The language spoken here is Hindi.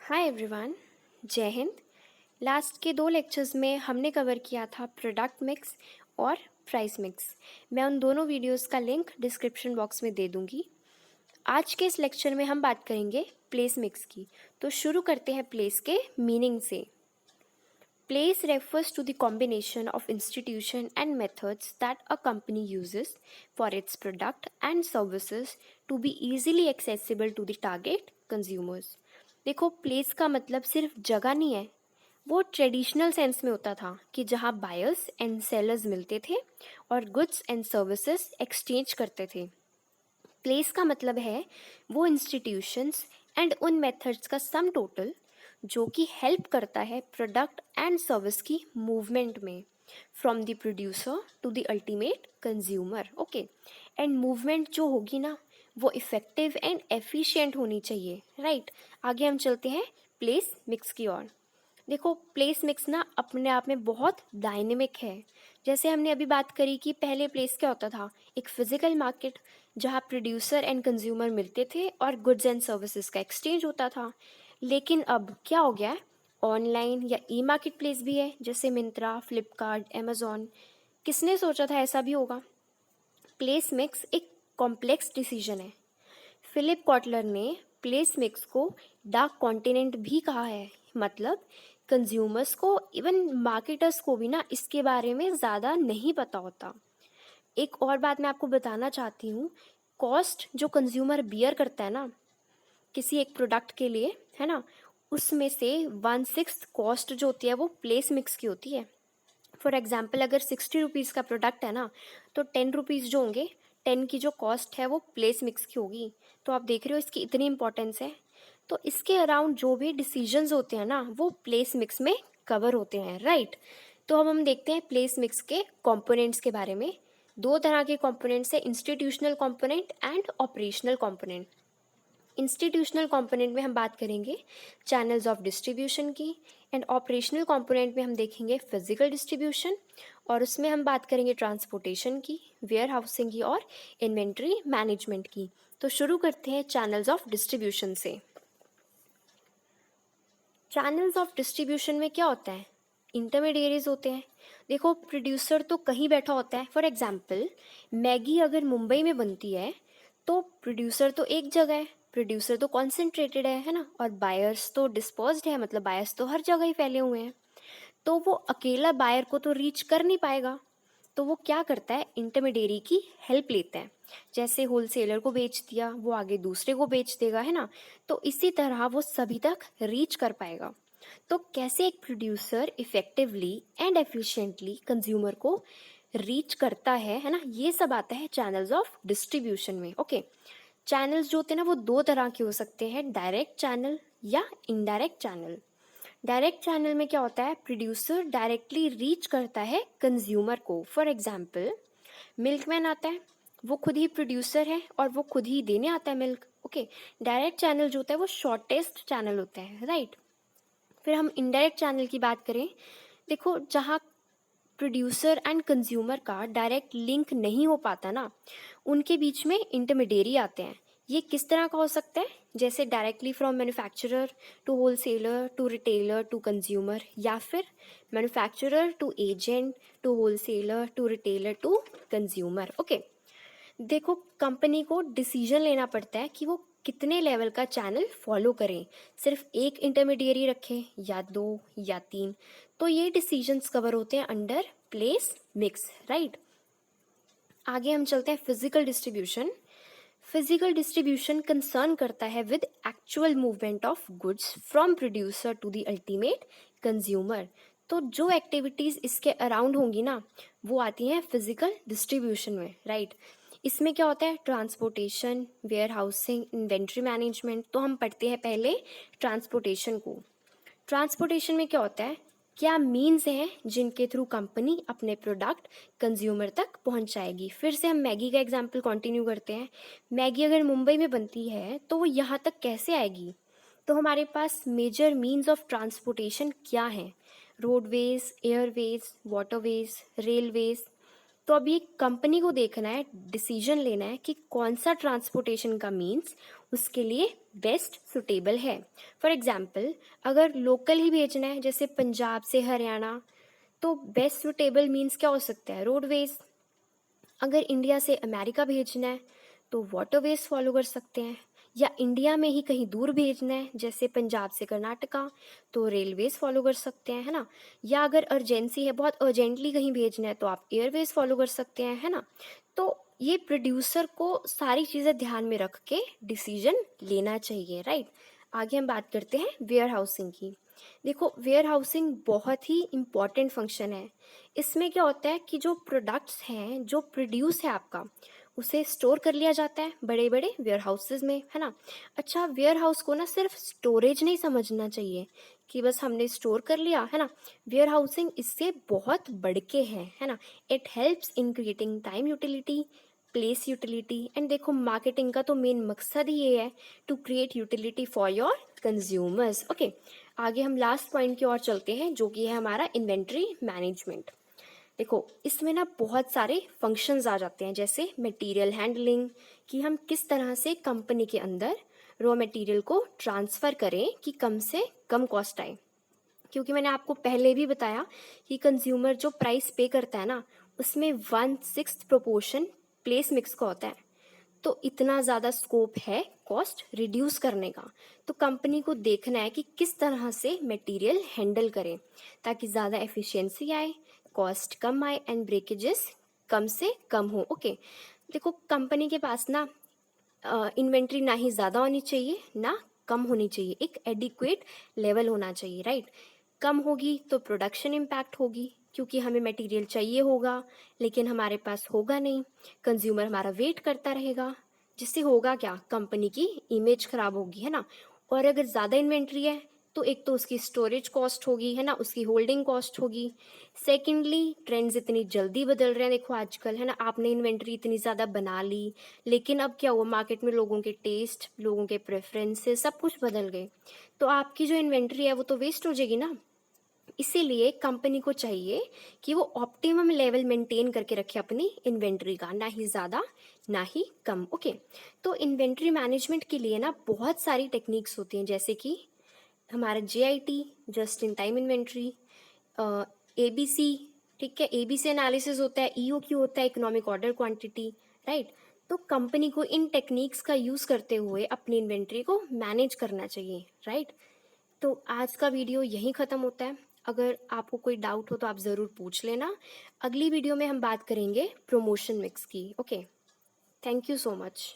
हाय एवरीवन, जय हिंद। लास्ट के 2 लेक्चर्स में हमने कवर किया था प्रोडक्ट मिक्स और प्राइस मिक्स। मैं उन दोनों वीडियोस का लिंक डिस्क्रिप्शन बॉक्स में दे दूंगी। आज के इस लेक्चर में हम बात करेंगे प्लेस मिक्स की। तो शुरू करते हैं प्लेस के मीनिंग से। Place refers to the combination of institution and methods that a company uses for its product and services to be easily accessible to the target consumers। देखो, प्लेस का मतलब सिर्फ जगह नहीं है, वो ट्रेडिशनल सेंस में होता था कि जहाँ बायर्स एंड सेलर्स मिलते थे और गुड्स एंड सर्विसेज एक्सचेंज करते थे। प्लेस का मतलब है वो इंस्टीट्यूशंस एंड उन मेथड्स का सम टोटल जो कि हेल्प करता है प्रोडक्ट एंड सर्विस की मूवमेंट में from the producer to the ultimate consumer. Okay, and movement जो होगी ना वो इफ़ेक्टिव एंड एफिशिएंट होनी चाहिए, राइट। आगे हम चलते हैं प्लेस मिक्स की ओर। देखो, प्लेस मिक्स ना अपने आप में बहुत डायनेमिक है। जैसे हमने अभी बात करी कि पहले प्लेस क्या होता था, एक फिजिकल मार्केट जहाँ प्रोड्यूसर एंड कंज्यूमर मिलते थे और गुड्स एंड सर्विसेज का एक्सचेंज होता था। लेकिन अब क्या हो गया है, ऑनलाइन या ई मार्केट प्लेस भी है, जैसे मिंत्रा, फ्लिपकार्ट, अमेजोन। किसने सोचा था ऐसा भी होगा। प्लेस मिक्स एक कॉम्प्लेक्स डिसीजन है। फिलिप कॉटलर ने प्लेस मिक्स को डार्क कॉन्टिनेंट भी कहा है। मतलब कंज्यूमर्स को, इवन मार्केटर्स को भी ना इसके बारे में ज़्यादा नहीं पता होता। एक और बात मैं आपको बताना चाहती हूँ, कॉस्ट जो कंज्यूमर बियर करता है ना किसी एक प्रोडक्ट के लिए, है ना, उसमें से 1/6 कॉस्ट जो होती है वो प्लेस मिक्स की होती है। फॉर एग्जाम्पल, अगर 60 रुपीज़ का प्रोडक्ट है ना, तो 10 रुपीज़ जो होंगे, 10 की जो कॉस्ट है वो प्लेस मिक्स की होगी। तो आप देख रहे हो इसकी इतनी इंपॉर्टेंस है। तो इसके अराउंड जो भी डिसीजंस होते हैं ना वो प्लेस मिक्स में कवर होते हैं, राइट। तो अब हम देखते हैं प्लेस मिक्स के कंपोनेंट्स के बारे में। 2 तरह के कंपोनेंट्स है, institutional component and operational component. Institutional component में हम बात करेंगे चैनल्स ऑफ डिस्ट्रीब्यूशन की, एंड ऑपरेशनल कंपोनेंट में हम देखेंगे फिजिकल डिस्ट्रीब्यूशन, और उसमें हम बात करेंगे ट्रांसपोर्टेशन की, वेयर हाउसिंग की और इन्वेंट्री मैनेजमेंट की। तो शुरू करते हैं चैनल्स ऑफ डिस्ट्रीब्यूशन से। चैनल्स ऑफ डिस्ट्रीब्यूशन में क्या होता है, इंटरमीडिएरीज होते हैं। देखो, प्रोड्यूसर तो कहीं बैठा होता है। फॉर एग्जांपल, मैगी अगर मुंबई में बनती है तो प्रोड्यूसर तो एक जगह है, प्रोड्यूसर तो कॉन्सेंट्रेटेड है ना, और बायर्स तो डिस्पर्स्ड है, मतलब बायर्स तो हर जगह ही फैले हुए हैं। तो वो अकेला बायर को तो रीच कर नहीं पाएगा। तो वो क्या करता है, इंटरमीडिएरी की हेल्प लेता है। जैसे होलसेलर को बेच दिया, वो आगे दूसरे को बेच देगा, है ना। तो इसी तरह वो सभी तक रीच कर पाएगा। तो कैसे एक producer effectively and efficiently consumer को रीच करता है ना, ये सब आता है चैनल्स ऑफ डिस्ट्रीब्यूशन में। ओके, चैनल्स जो होते हैं ना वो 2 तरह के हो सकते हैं, डायरेक्ट चैनल या इनडायरेक्ट चैनल। डायरेक्ट चैनल में क्या होता है, प्रोड्यूसर डायरेक्टली रीच करता है कंज्यूमर को। फॉर एग्जाम्पल, मिल्कमैन आता है, वो खुद ही प्रोड्यूसर है और वो खुद ही देने आता है मिल्क। ओके, डायरेक्ट चैनल जो होता है वो शॉर्टेस्ट चैनल होता है, राइट। फिर हम इनडायरेक्ट चैनल की बात करें, देखो जहाँ प्रोड्यूसर एंड कंज्यूमर का डायरेक्ट लिंक नहीं हो पाता ना, उनके बीच में इंटरमीडिएरी आते हैं। ये किस तरह का हो सकता है, जैसे directly from manufacturer to wholesaler to retailer to consumer, या फिर manufacturer to agent to wholesaler to retailer to consumer. Okay, देखो कंपनी को डिसीजन लेना पड़ता है कि वो कितने लेवल का चैनल फॉलो करें, सिर्फ एक इंटरमीडिएरी रखें या 2 या 3। तो ये डिसीजंस कवर होते हैं अंडर प्लेस मिक्स, राइट। आगे हम चलते हैं physical distribution. Physical distribution concern करता है with actual movement of goods from producer to the ultimate consumer. तो जो एक्टिविटीज़ इसके अराउंड होंगी ना वो आती हैं फिजिकल डिस्ट्रीब्यूशन में, राइट। इसमें क्या होता है, transportation, warehousing, inventory management. तो हम पढ़ते हैं पहले ट्रांसपोर्टेशन को। ट्रांसपोर्टेशन में क्या होता है, क्या मीन्स हैं जिनके थ्रू कंपनी अपने प्रोडक्ट कंज्यूमर तक पहुंचाएगी। फिर से हम मैगी का एग्जांपल कंटिन्यू करते हैं। मैगी अगर मुंबई में बनती है तो वो यहाँ तक कैसे आएगी। तो हमारे पास मेजर मीन्स ऑफ ट्रांसपोर्टेशन क्या हैं, रोडवेज, एयरवेज, वाटरवेज, रेलवेज। तो अब ये कंपनी को देखना है, डिसीजन लेना है कि कौन सा ट्रांसपोर्टेशन का मीन्स उसके लिए बेस्ट सुटेबल है। फॉर एग्जाम्पल, अगर लोकल ही भेजना है जैसे पंजाब से हरियाणा, तो बेस्ट सुटेबल मीन्स क्या हो सकता है, रोडवेज। अगर इंडिया से अमेरिका भेजना है तो वाटरवेज फॉलो कर सकते हैं, या इंडिया में ही कहीं दूर भेजना है जैसे पंजाब से कर्नाटका, तो रेलवेज फॉलो कर सकते हैं, है ना। या अगर अर्जेंसी है, बहुत अर्जेंटली कहीं भेजना है, तो आप एयरवेज फॉलो कर सकते हैं, है ना। तो ये प्रोड्यूसर को सारी चीज़ें ध्यान में रख के डिसीजन लेना चाहिए, राइट। आगे हम बात करते हैं वेयर हाउसिंग की। देखो, वेयर हाउसिंग बहुत ही इम्पॉर्टेंट फंक्शन है। इसमें क्या होता है कि जो प्रोडक्ट्स हैं, जो प्रोड्यूस है आपका, उसे स्टोर कर लिया जाता है बड़े बड़े वेयर हाउसेज में, है ना। अच्छा, वेयर हाउस को ना सिर्फ स्टोरेज नहीं समझना चाहिए कि बस हमने स्टोर कर लिया, है ना। वेयर हाउसिंग इससे बहुत बढ़ के है ना। It helps in creating time utility, place utility, and देखो मार्केटिंग का तो मेन मकसद ही ये है, to create utility for your consumers. Okay, आगे हम लास्ट पॉइंट की ओर चलते हैं, जो कि है हमारा इन्वेंट्री मैनेजमेंट। देखो, इसमें ना बहुत सारे फंक्शंस आ जाते हैं, जैसे मटेरियल हैंडलिंग, कि हम किस तरह से कंपनी के अंदर रॉ मटेरियल को ट्रांसफ़र करें कि कम से कम कॉस्ट आए। क्योंकि मैंने आपको पहले भी बताया कि कंज्यूमर जो प्राइस पे करता है ना, उसमें 1/6 प्रोपोर्शन प्लेस मिक्स का होता है। तो इतना ज़्यादा स्कोप है कॉस्ट रिड्यूस करने का। तो कंपनी को देखना है कि किस तरह से मटेरियल हैंडल करें ताकि ज़्यादा एफिशिएंसी आए, कॉस्ट कम आए, एंड ब्रेकेजेस कम से कम हो। ओके, देखो कंपनी के पास ना इन्वेंट्री ना ही ज़्यादा होनी चाहिए ना कम होनी चाहिए, एक एडिक्वेट लेवल होना चाहिए, राइट। कम होगी तो प्रोडक्शन इम्पैक्ट होगी, क्योंकि हमें मटेरियल चाहिए होगा लेकिन हमारे पास होगा नहीं, कंज्यूमर हमारा वेट करता रहेगा, जिससे होगा क्या, कंपनी की इमेज खराब होगी, है ना। और अगर ज़्यादा इन्वेंट्री है तो एक तो उसकी स्टोरेज कॉस्ट होगी, है ना, उसकी होल्डिंग कॉस्ट होगी। सेकेंडली, ट्रेंड्स इतनी जल्दी बदल रहे हैं, देखो आजकल, है ना, आपने इन्वेंट्री इतनी ज़्यादा बना ली, लेकिन अब क्या हुआ, मार्केट में लोगों के टेस्ट, लोगों के प्रेफरेंसेस सब कुछ बदल गए, तो आपकी जो इन्वेंट्री है वो तो वेस्ट हो जाएगी ना। इसीलिए कंपनी को चाहिए कि वो ऑप्टिमम लेवल मेंटेन करके रखे अपनी इन्वेंट्री का, ना ही ज़्यादा ना ही कम। ओके, तो इन्वेंट्री मैनेजमेंट के लिए ना बहुत सारी टेक्निक्स होती हैं, जैसे कि हमारा JIT, just in time inventory, ABC, ठीक है, ABC एनालिसिस होता है, EOQ होता है, इकोनॉमिक ऑर्डर क्वांटिटी, राइट। तो कंपनी को इन टेक्निक्स का यूज़ करते हुए अपनी इन्वेंट्री को मैनेज करना चाहिए, राइट। तो आज का वीडियो यहीं ख़त्म होता है। अगर आपको कोई डाउट हो तो आप ज़रूर पूछ लेना। अगली वीडियो में हम बात करेंगे प्रमोशन मिक्स की। Okay, thank you so much.